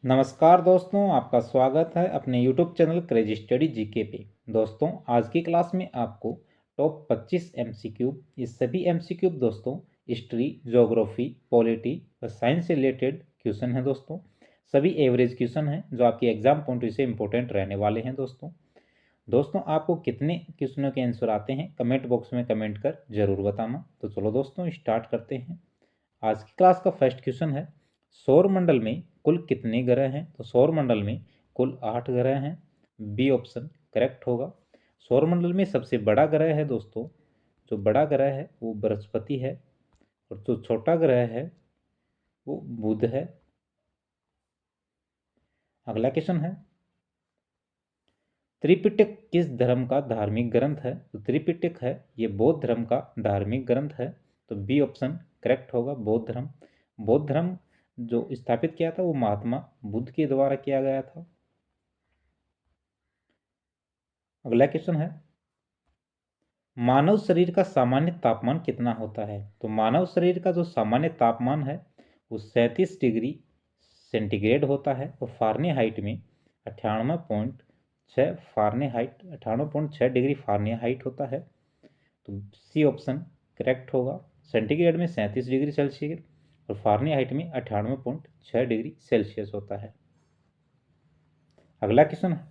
नमस्कार दोस्तों, आपका स्वागत है अपने YouTube channel crazy study GK पे। दोस्तों, आज की क्लास में आपको टॉप 25 MCQ, ये सभी MCQ दोस्तों हिस्ट्री, ज्योग्राफी, पॉलिटी और साइंस से रिलेटेड क्वेश्चन हैं दोस्तों। सभी एवरेज क्वेश्चन हैं जो आपके एग्जाम पॉइंट से इंपॉर्टेंट रहने वाले हैं दोस्तों आपको कितने क्वेश्चनों के आंसर आते हैं कमेंट बॉक्स में कमेंट कर जरूर बताना। तो चलो दोस्तों स्टार्ट करते हैं। आज की क्लास का फर्स्ट क्वेश्चन है, सौर मंडल में कुल कितने ग्रह हैं? तो सौर मंडल में कुल 8 ग्रह हैं। बी ऑप्शन करेक्ट होगा। सौर मंडल में सबसे बड़ा ग्रह है दोस्तों, जो बड़ा ग्रह है वो बृहस्पति है और जो छोटा ग्रह है वो बुध है। अगला क्वेश्चन है, त्रिपिटक किस धर्म का धार्मिक ग्रंथ है? तो त्रिपिटक है ये बौद्ध धर्म का धार्मिक ग्रंथ है। तो बी ऑप्शन करेक्ट होगा, बौद्ध धर्म। बौद्ध धर्म जो स्थापित किया था वो महात्मा बुद्ध के द्वारा किया गया था। अगला क्वेश्चन है, मानव शरीर का सामान्य तापमान कितना होता है? तो मानव शरीर का जो सामान्य तापमान है वो 37 डिग्री सेंटीग्रेड होता है और फारेनहाइट में 98.6 डिग्री फारेनहाइट होता है। तो सी ऑप्शन करेक्ट होगा। सेंटीग्रेड में 37 डिग्री सेल्सियस और फारेनहाइट में 98.6 डिग्री सेल्सियस होता है। अगला क्वेश्चन है,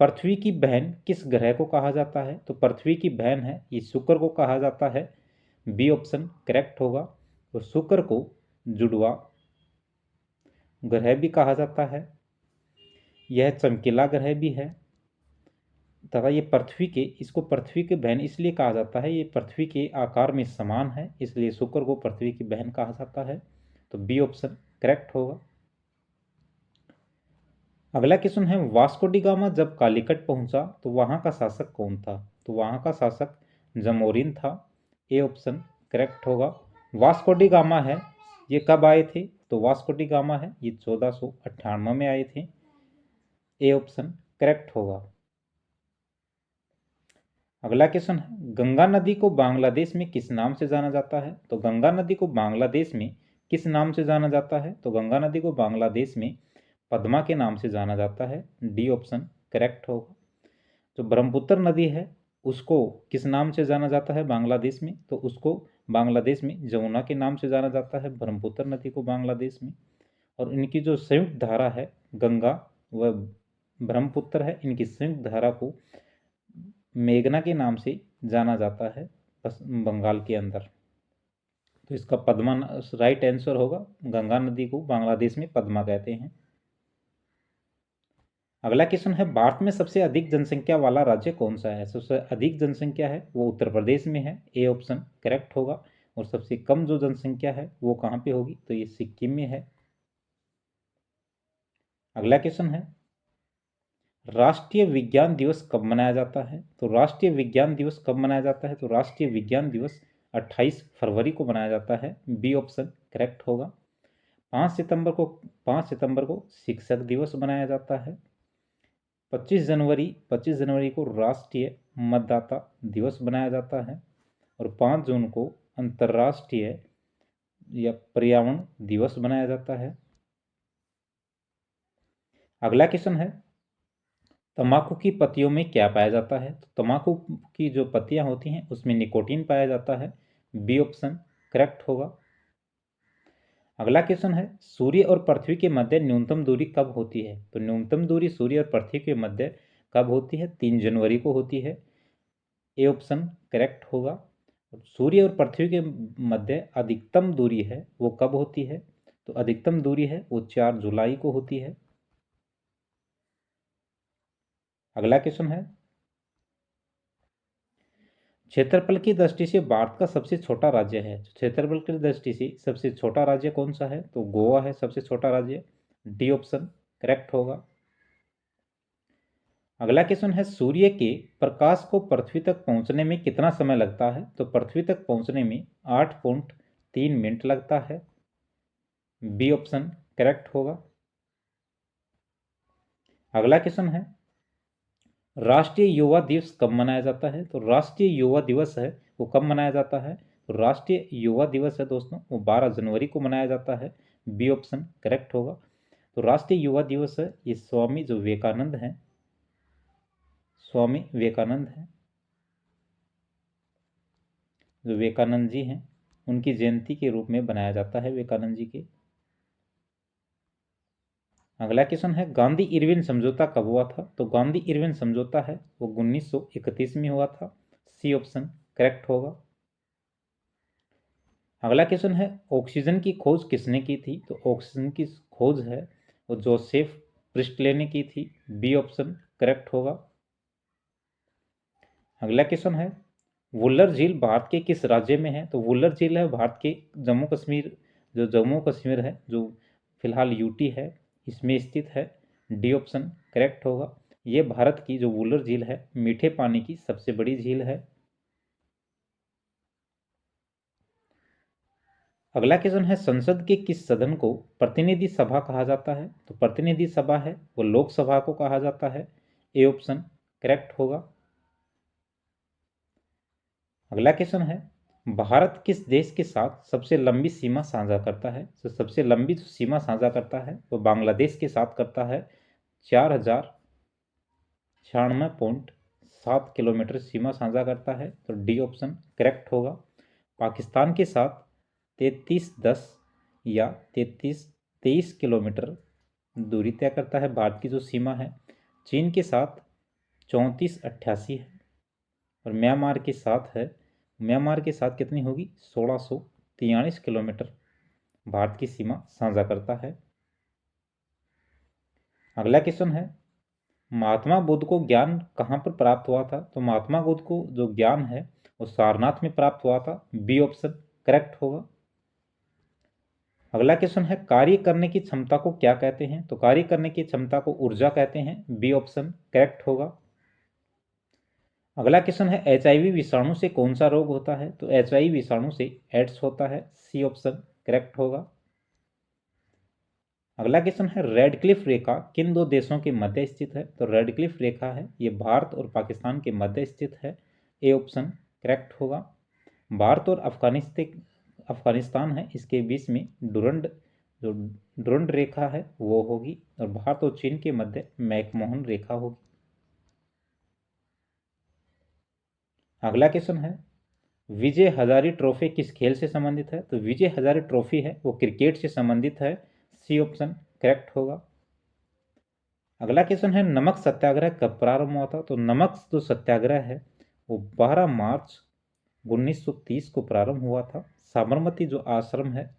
पृथ्वी की बहन किस ग्रह को कहा जाता है? तो पृथ्वी की बहन है ये शुक्र को कहा जाता है। बी ऑप्शन करेक्ट होगा। तो शुक्र को जुड़वा ग्रह भी कहा जाता है, यह चमकीला ग्रह भी है तथा ये इसको पृथ्वी की बहन इसलिए कहा जाता है, ये पृथ्वी के आकार में समान है इसलिए शुक्र को पृथ्वी की बहन कहा जाता है। तो बी ऑप्शन करेक्ट होगा। अगला क्वेश्चन है, वास्को डी गामा जब कालीकट पहुंचा तो वहां का शासक कौन था? तो वहां का शासक जमोरिन था। ए ऑप्शन करेक्ट होगा। वास्को डी गामा है ये कब आए थे? तो वास्को डी गामा है ये 1498 में आए थे। ए ऑप्शन करेक्ट होगा। अगला क्वेश्चन है, गंगा नदी को बांग्लादेश में किस नाम से जाना जाता है? तो गंगा नदी को बांग्लादेश में किस नाम से जाना जाता है? तो गंगा नदी को बांग्लादेश में पद्मा के नाम से जाना जाता है। डी ऑप्शन करेक्ट होगा। जो ब्रह्मपुत्र नदी है उसको किस नाम से जाना जाता है बांग्लादेश में? तो उसको बांग्लादेश में जमुना के नाम से जाना जाता है, ब्रह्मपुत्र नदी को बांग्लादेश में। और इनकी जो संयुक्त धारा है गंगा व ब्रह्मपुत्र है, इनकी संयुक्त धारा को मेघना के नाम से जाना जाता है बंगाल के अंदर। तो इसका पद्मा राइट आंसर होगा। गंगा नदी को बांग्लादेश में पद्मा कहते हैं। अगला क्वेश्चन है, भारत में सबसे अधिक जनसंख्या वाला राज्य कौन सा है? सबसे अधिक जनसंख्या है वो उत्तर प्रदेश में है। ए ऑप्शन करेक्ट होगा। और सबसे कम जो जनसंख्या है वो कहाँ पे होगी? तो ये सिक्किम में है। अगला क्वेश्चन है, राष्ट्रीय विज्ञान दिवस कब मनाया जाता है? तो राष्ट्रीय विज्ञान दिवस कब मनाया जाता है? तो राष्ट्रीय विज्ञान दिवस 28 फरवरी को मनाया जाता है। बी ऑप्शन करेक्ट होगा। 5 सितंबर को शिक्षक दिवस मनाया जाता है। 25 जनवरी को राष्ट्रीय मतदाता दिवस मनाया जाता है और 5 जून को अंतर्राष्ट्रीय या पर्यावरण दिवस मनाया जाता है। अगला क्वेश्चन है, तंबाकू की पत्तियों में क्या पाया जाता है? तो तंबाकू की जो पत्तियां होती हैं उसमें निकोटीन पाया जाता है। बी ऑप्शन करेक्ट होगा। अगला क्वेश्चन है, सूर्य और पृथ्वी के मध्य न्यूनतम दूरी कब होती है? तो न्यूनतम दूरी सूर्य और पृथ्वी के मध्य कब होती है? 3 जनवरी को होती है। ए ऑप्शन करेक्ट होगा। सूर्य और पृथ्वी के मध्य अधिकतम दूरी है वो कब होती है? तो अधिकतम दूरी है वो 4 जुलाई को होती है। अगला क्वेश्चन है, क्षेत्रफल की दृष्टि से भारत का सबसे छोटा राज्य है। क्षेत्रफल की दृष्टि से सबसे छोटा राज्य कौन सा है? तो गोवा है सबसे छोटा राज्य। डी ऑप्शन करेक्ट होगा। अगला क्वेश्चन है, सूर्य के प्रकाश को पृथ्वी तक पहुंचने में कितना समय लगता है? तो पृथ्वी तक पहुंचने में 8.3 मिनट लगता है। बी ऑप्शन करेक्ट होगा। अगला क्वेश्चन है, राष्ट्रीय युवा दिवस कब मनाया जाता है? तो राष्ट्रीय युवा दिवस है वो कब मनाया जाता है? तो राष्ट्रीय युवा दिवस है दोस्तों वो 12 जनवरी को मनाया जाता है। बी ऑप्शन करेक्ट होगा। तो राष्ट्रीय युवा दिवस है ये स्वामी जो विवेकानंद हैं, स्वामी विवेकानंद हैं, जो विवेकानंद जी हैं, उनकी जयंती के रूप में बनाया जाता है विवेकानंद जी के। अगला क्वेश्चन है गांधी इरविन समझौता कब हुआ था? तो गांधी इरविन समझौता है वो 1931 में हुआ था। सी ऑप्शन करेक्ट होगा। अगला क्वेश्चन है ऑक्सीजन की खोज किसने की थी? तो ऑक्सीजन की खोज है वो जोसेफ प्रिस्टले ने की थी। बी ऑप्शन करेक्ट होगा। अगला क्वेश्चन है वुल्लर झील भारत के किस राज्य में है? तो वुल्लर झील है भारत के जम्मू कश्मीर, जो जम्मू कश्मीर है, जो फिलहाल यूटी है, इसमें स्थित है। डी ऑप्शन करेक्ट होगा। ये भारत की जो वुल्लर झील है मीठे पानी की सबसे बड़ी झील है। अगला क्वेश्चन है संसद के किस सदन को प्रतिनिधि सभा कहा जाता है? तो प्रतिनिधि सभा है वो लोकसभा को कहा जाता है। ए ऑप्शन करेक्ट होगा। अगला क्वेश्चन है भारत किस देश के साथ सबसे लंबी सीमा साझा करता है? तो सबसे लंबी जो सीमा साझा करता है वो बांग्लादेश के साथ करता है। 4096.7 किलोमीटर सीमा साझा करता है। तो डी ऑप्शन करेक्ट होगा। पाकिस्तान के साथ 3310 या 3323 किलोमीटर दूरी तय करता है भारत की जो सीमा है। चीन के साथ 3488 है और म्यांमार के साथ है, म्यांमार के साथ कितनी होगी? 1643 किलोमीटर भारत की सीमा साझा करता है। अगला क्वेश्चन है महात्मा बुद्ध को ज्ञान कहाँ पर प्राप्त हुआ था? तो महात्मा बुद्ध को जो ज्ञान है वो सारनाथ में प्राप्त हुआ था। बी ऑप्शन करेक्ट होगा। अगला क्वेश्चन है कार्य करने की क्षमता को क्या कहते हैं? तो कार्य करने की क्षमता को ऊर्जा कहते हैं। बी ऑप्शन करेक्ट होगा। अगला क्वेश्चन है HIV विषाणु से कौन सा रोग होता है? तो HIV विषाणु से एड्स होता है। सी ऑप्शन करेक्ट होगा। अगला क्वेश्चन है रेडक्लिफ रेखा किन दो देशों के मध्य स्थित है? तो रेडक्लिफ रेखा है ये भारत और पाकिस्तान के मध्य स्थित है। ए ऑप्शन करेक्ट होगा। भारत और अफगानिस्तान है इसके बीच में डुरंड रेखा है वो होगी, और भारत और चीन के मध्य मैकमोहन रेखा होगी। अगला क्वेश्चन है विजय हजारे ट्रॉफी किस खेल से संबंधित है? तो विजय हजारे ट्रॉफी है वो क्रिकेट से संबंधित है। सी ऑप्शन करेक्ट होगा। अगला क्वेश्चन है नमक सत्याग्रह कब प्रारंभ हुआ था? तो नमक जो सत्याग्रह है वो 12 मार्च 1930 को प्रारंभ हुआ था। साबरमती जो आश्रम है,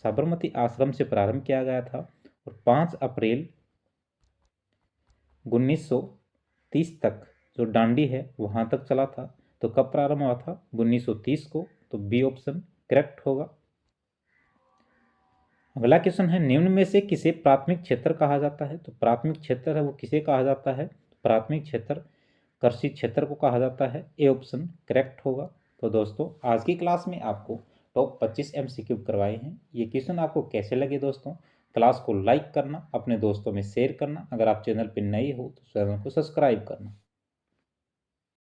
साबरमती आश्रम से प्रारंभ किया गया था और 5 अप्रैल 1930 तक जो डांडी है वहाँ तक चला था। तो कब प्रारंभ हुआ था? 1930 को। तो बी ऑप्शन करेक्ट होगा। अगला क्वेश्चन है निम्न में से किसे प्राथमिक क्षेत्र कहा जाता है? तो प्राथमिक क्षेत्र है वो किसे कहा जाता है? प्राथमिक क्षेत्र कृषि क्षेत्र को कहा जाता है। ए ऑप्शन करेक्ट होगा। तो दोस्तों आज की क्लास में आपको टॉप 25 MCQ करवाए हैं। ये क्वेश्चन आपको कैसे लगे दोस्तों? क्लास को लाइक करना, अपने दोस्तों में शेयर करना, अगर आप चैनल पर नए हो तो चैनल को सब्सक्राइब करना।